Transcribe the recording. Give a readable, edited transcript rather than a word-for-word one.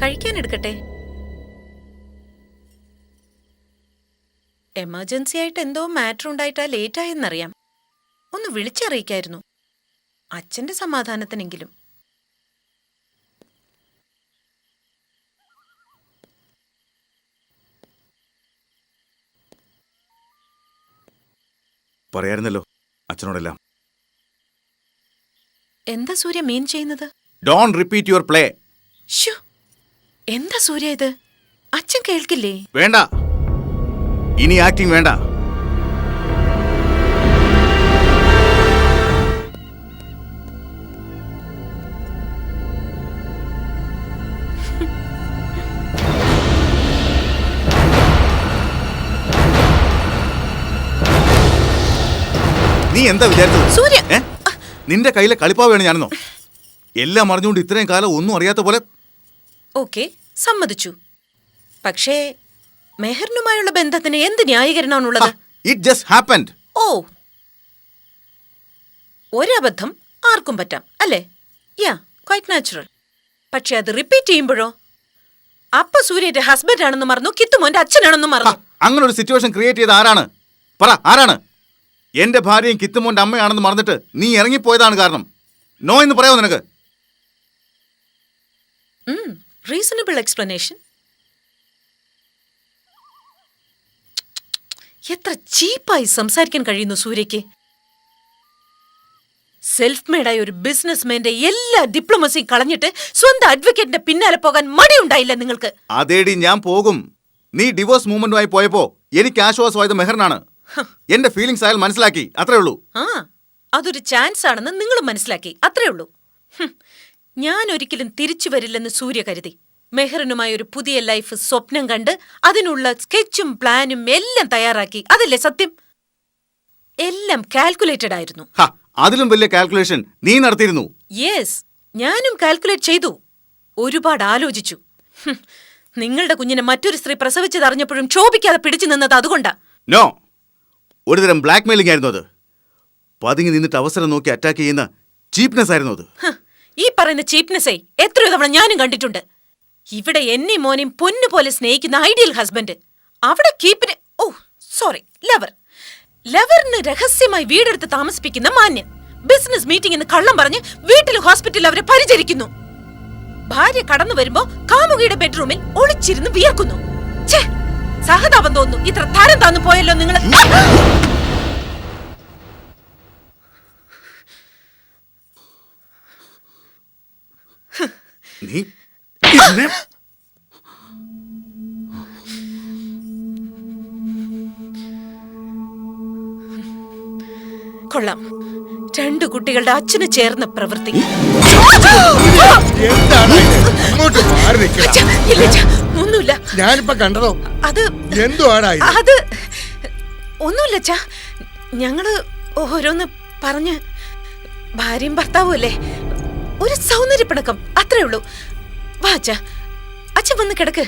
കഴിക്കാൻ എടുക്കട്ടെ? എമർജൻസി ആയിട്ട് എന്തോ മാറ്റർ ഉണ്ടായിട്ടാ ലേറ്റ് ആയെന്നറിയാം. ഒന്ന് വിളിച്ചറിയിക്കായിരുന്നു, അച്ഛന്റെ സമാധാനത്തിനെങ്കിലും. പറയായിരുന്നല്ലോ അച്ഛനോടെല്ലാം. എന്താ സൂര്യ മീൻ ചെയ്യുന്നത്? Don't repeat your play. ശ്ശോ, എന്താ സൂര്യ ഇത്? അച്ഛൻ കേൾക്കില്ലേ? വേണ്ട, ഇനി ആക്ടിങ് വേണ്ട. നീ എന്താ വിചാരിച്ചത്? സൂര്യ, നിന്റെ കയ്യിലെ കളിപ്പാവാണ് ഞാനെന്നോ? എല്ലാം അറിഞ്ഞുകൊണ്ട് ഇത്രയും കാലം ഒന്നും അറിയാത്ത പോലെ. ഓക്കെ, സമ്മതിച്ചു. പക്ഷേ മെഹറിനുമായുള്ള ബന്ധത്തിന് എന്ത് ന്യായീകരണമാണുള്ളത്? It just happened. ഓ, ഒരബദ്ധം ആർക്കും പറ്റാം അല്ലേ? Yeah, quite natural. പക്ഷെ അത് റിപ്പീറ്റ് ചെയ്യുമ്പോഴോ? അപ്പ സൂര്യന്റെ ഹസ്ബൻഡ് ആണെന്ന് മറന്നു, കിത്തുമോന്റെ അച്ഛനാണെന്ന് മറന്നു. അങ്ങനെ ഒരു സിറ്റുവേഷൻ ക്രിയേറ്റ് ചെയ്ത ആരാണ്? പറ, ആരാണ്? എന്റെ ഭാര്യയും കിത്തുമോന്റെ അമ്മയാണെന്ന് മറന്നിട്ട് നീ ഇറങ്ങിപ്പോയതാണ് കാരണം. നോ എന്ന് പറയാമോ നിനക്ക്? Reasonable explanation. എത്ര ചീപ്പായി സംസാരിക്കാൻ കഴിയുന്നു സൂര്യയ്ക്ക്. സെൽഫ് മെയ്ഡായ ഒരു ബിസിനസ്മാന്റെ എല്ലാ ഡിപ്ലോമസിയും കളഞ്ഞിട്ട് സ്വന്തം അഡ്വക്കേറ്റിന്റെ പിന്നാലെ പോകാൻ മടിയുണ്ടായില്ല നിങ്ങൾക്ക്? അതേടി, ഞാൻ പോകും. നീ ഡിവോഴ്സ് മൂവ്മെന്റുമായി പോയപ്പോ എനിക്ക് ആശ്വാസമായത് മെഹറിനാണ്. എന്റെ ഫീലിംഗ്സ് അയാൾ മനസ്സിലാക്കി, അത്രേ ഉള്ളൂ. അതൊരു ചാൻസ് ആണെന്ന് നിങ്ങൾ മനസ്സിലാക്കി, അത്രേ ഉള്ളൂ. ഞാൻ ഒരിക്കലും തിരിച്ചു വരില്ലെന്ന് സൂര്യ കരുതി മെഹറിനുമായി ഒരു പുതിയ ലൈഫ് സ്വപ്നം കണ്ട് അതിനുള്ള സ്കെച്ചും പ്ലാനും എല്ലാം തയ്യാറാക്കി. അതല്ലേ സത്യം? എല്ലാം കാൽക്കുലേറ്റഡ് ആയിരുന്നു. അതിലും വലിയ കാൽക്കുലേഷൻ നീ നടത്തിയിരുന്നു. യെസ്, ഞാനും കാൽക്കുലേറ്റ് ചെയ്തു, ഒരുപാട് ആലോചിച്ചു. നിങ്ങളുടെ കുഞ്ഞിനെ മറ്റൊരു സ്ത്രീ പ്രസവിച്ചതറിഞ്ഞപ്പോഴും ക്ഷോഭിക്കാതെ പിടിച്ചു നിന്നത് അതുകൊണ്ടാ. നോ, ഒരുതരം ബ്ലാക്ക് മെയിലിംഗ് ആയിരുന്നു അത്. പതുങ്ങി നിന്നിട്ട് അവസരം നോക്കി അറ്റാക്ക് ചെയ്യുന്ന ചീപ്നെസ് ആയിരുന്നു അത്. ഈ പറയുന്ന ചീപ്നെസ്സേ എത്രയോ തവണ ഞാനും കണ്ടിട്ടുണ്ട്. ഇവിടെ എന്നെയും മോനെയും പൊന്നുപോലെ സ്നേഹിക്കുന്ന ഐഡിയൽ ഹസ്ബൻഡ്, അവിടെ കീപ്പിന് ലവറിന് രഹസ്യമായി വീടെടുത്ത് താമസിപ്പിക്കുന്ന മാന്യൻ, ബിസിനസ് മീറ്റിംഗ് എന്ന് കള്ളം പറഞ്ഞ് വീട്ടിലും ഹോസ്പിറ്റലിൽ അവരെ പരിചരിക്കുന്നു. ഭാര്യ കടന്നു വരുമ്പോ കാമുകിയുടെ ബെഡ്റൂമിൽ ഒളിച്ചിരുന്ന് വിയർക്കുന്നു. സഹതാപം തോന്നുന്നു. ഇത്ര തരം താന്നു പോയല്ലോ നിങ്ങൾ. കൊള്ളാം, രണ്ടു കുട്ടികളുടെ അച്ഛന് ചേർന്ന പ്രവൃത്തി. ഒന്നുമില്ല, ഞാനിപ്പോ കണ്ടതോ. അത് ഒന്നുമില്ല അച്ഛാ, ഞങ്ങള് ഓരോന്ന് പറഞ്ഞ് ഭാര്യയും ഭർത്താവും അല്ലേ, ഒരു സൗന്ദര്യപ്പിണക്കം, അത്രേ ഉള്ളൂ. വാ അച്ഛാ, അച്ഛൻ വന്ന് കിടക്ക്.